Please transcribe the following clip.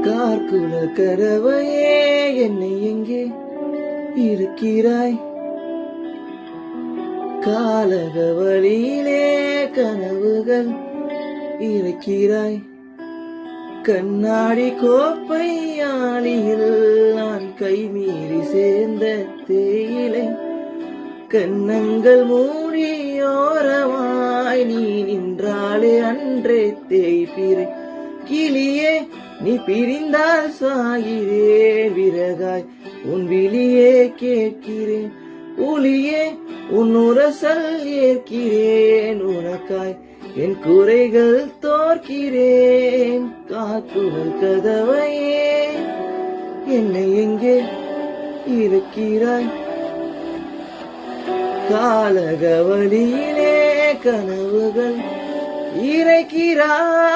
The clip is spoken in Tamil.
கார்குல கதவையே என்னை எங்கே இருக்கிறாய்? காலக வழியிலே கனவுகள் இருக்கிறாய். கண்ணாடி கோப்பையாளியில் நான் கைமீறி சேர்ந்த தேயிலை. கண்ணங்கள் மூடியோரமாய் நீ நின்றாலே அன்றே தேய்பிரை. கிளியே நீ பிரிந்தால் சாகிறேன், விறகாய் உன் விழியே கேட்கிறேன். புலியே உன் உரசல் ஏற்கிறேன், உனக்காய் என் குறைகள் தோற்கிறேன். காக்குவல் கதவையே என்னை எங்கே இருக்கிறாய்? காலக வழியிலே கனவுகள் இறைக்கிறாய்.